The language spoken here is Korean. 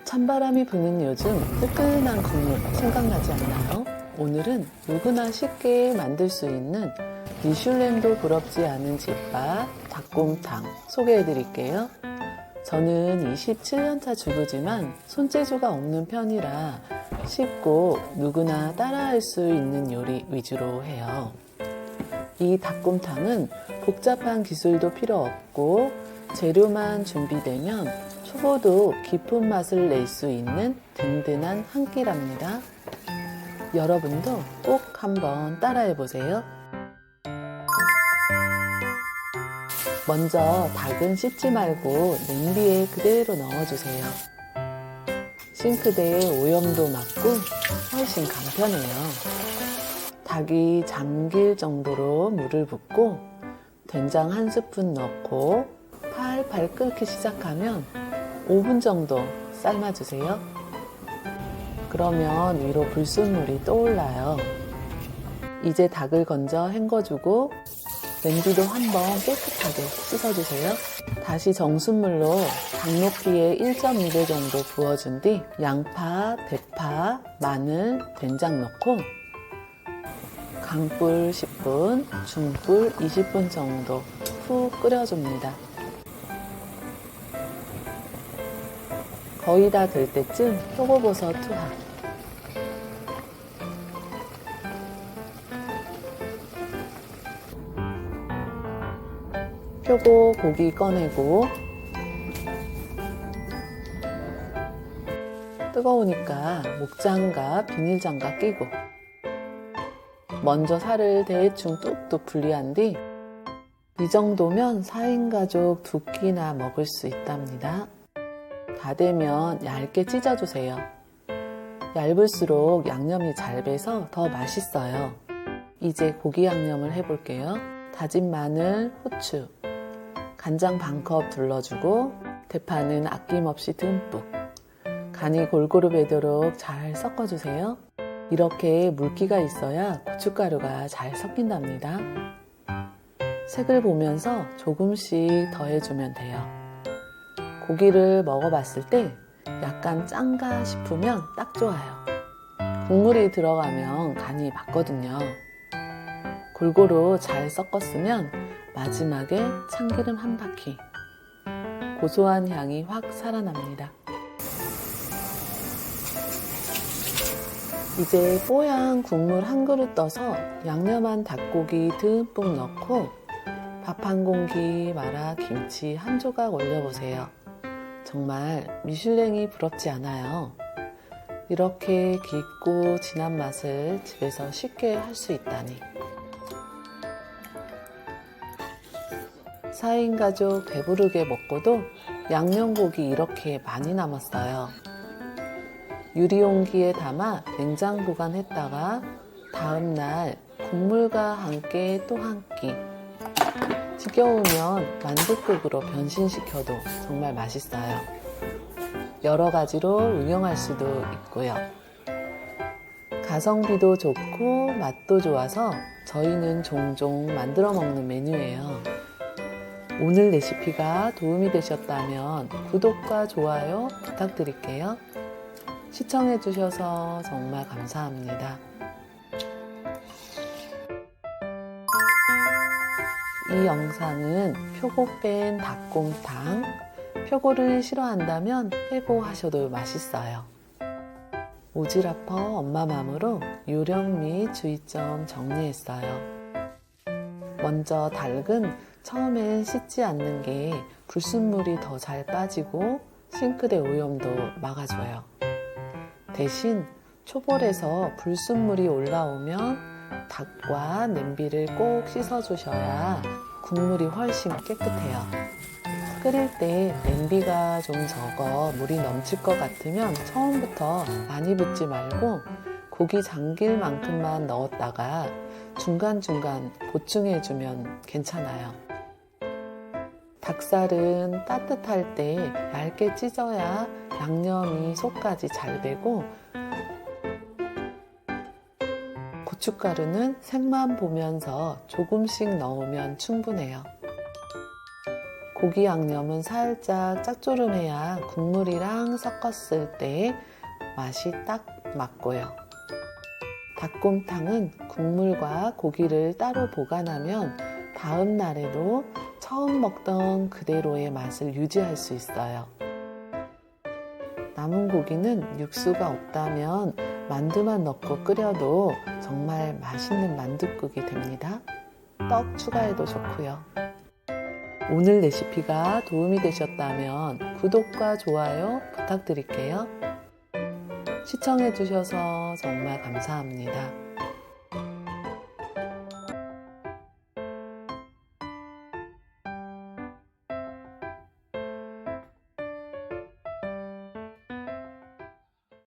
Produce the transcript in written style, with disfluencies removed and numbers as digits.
찬바람이 부는 요즘 뜨끈한 국물 생각나지 않나요? 오늘은 누구나 쉽게 만들 수 있는 미슐랭도 부럽지 않은 집밥 닭곰탕 소개해 드릴게요. 저는 27년차 주부지만 손재주가 없는 편이라 쉽고 누구나 따라할 수 있는 요리 위주로 해요. 이 닭곰탕은 복잡한 기술도 필요 없고 재료만 준비되면 초보도 깊은 맛을 낼 수 있는 든든한 한 끼랍니다. 여러분도 꼭 한번 따라해 보세요. 먼저 닭은 씻지 말고 냄비에 그대로 넣어주세요. 싱크대에 오염도 막고 훨씬 간편해요. 닭이 잠길 정도로 물을 붓고 된장 한 스푼 넣고 팔팔 끓기 시작하면 5분 정도 삶아주세요. 그러면 위로 불순물이 떠올라요. 이제 닭을 건져 헹궈주고 냄비도 한번 깨끗하게 씻어주세요. 다시 정수물로 닭 높이에 1.2배 정도 부어준 뒤 양파, 대파, 마늘, 된장 넣고 강불 10분, 중불 20분 정도 푹 끓여줍니다. 거의 다 될 때쯤 표고버섯 투하. 표고 고기 꺼내고 뜨거우니까 목장갑, 비닐장갑 끼고 먼저 살을 대충 뚝뚝 분리한 뒤 이 정도면 4인 가족 2끼나 먹을 수 있답니다. 다 되면 얇게 찢어주세요. 얇을수록 양념이 잘 배서 더 맛있어요. 이제 고기 양념을 해볼게요. 다진 마늘, 후추, 간장 반컵 둘러주고 대파는 아낌없이 듬뿍 간이 골고루 배도록 잘 섞어주세요. 이렇게 물기가 있어야 고춧가루가 잘 섞인답니다. 색을 보면서 조금씩 더해주면 돼요. 고기를 먹어봤을 때 약간 짠가 싶으면 딱 좋아요. 국물이 들어가면 간이 맞거든요. 골고루 잘 섞었으면 마지막에 참기름 한 바퀴. 고소한 향이 확 살아납니다. 이제 뽀얀 국물 한 그릇 떠서 양념한 닭고기 듬뿍 넣고 밥 한 공기 말아 김치 한 조각 올려보세요. 정말 미슐랭이 부럽지 않아요. 이렇게 깊고 진한 맛을 집에서 쉽게 할 수 있다니. 4인 가족 배부르게 먹고도 양념고기 이렇게 많이 남았어요. 유리용기에 담아 냉장 보관했다가 다음날 국물과 함께 또 한 끼. 지겨우면 만둣국으로 변신시켜도 정말 맛있어요. 여러 가지로 응용할 수도 있고요. 가성비도 좋고 맛도 좋아서 저희는 종종 만들어 먹는 메뉴예요. 오늘 레시피가 도움이 되셨다면 구독과 좋아요 부탁드릴게요. 시청해주셔서 정말 감사합니다. 이 영상은 표고 뺀 닭곰탕, 표고를 싫어한다면 빼고 하셔도 맛있어요. 오지라퍼 엄마맘으로 요령 및 주의점 정리했어요. 먼저 닭은 처음엔 씻지 않는 게 불순물이 더 잘 빠지고 싱크대 오염도 막아줘요. 대신 초벌에서 불순물이 올라오면 닭과 냄비를 꼭 씻어주셔야 국물이 훨씬 깨끗해요. 끓일 때 냄비가 좀 적어 물이 넘칠 것 같으면 처음부터 많이 붓지 말고 고기 잠길 만큼만 넣었다가 중간중간 보충해주면 괜찮아요. 닭살은 따뜻할 때 얇게 찢어야 양념이 속까지 잘 배고 고춧가루는 색만 보면서 조금씩 넣으면 충분해요. 고기 양념은 살짝 짭조름해야 국물이랑 섞었을 때 맛이 딱 맞고요. 닭곰탕은 국물과 고기를 따로 보관하면 다음 날에도 처음 먹던 그대로의 맛을 유지할 수 있어요. 남은 고기는 육수가 없다면 만두만 넣고 끓여도 정말 맛있는 만둣국이 됩니다. 떡 추가해도 좋고요. 오늘 레시피가 도움이 되셨다면 구독과 좋아요 부탁드릴게요. 시청해주셔서 정말 감사합니다.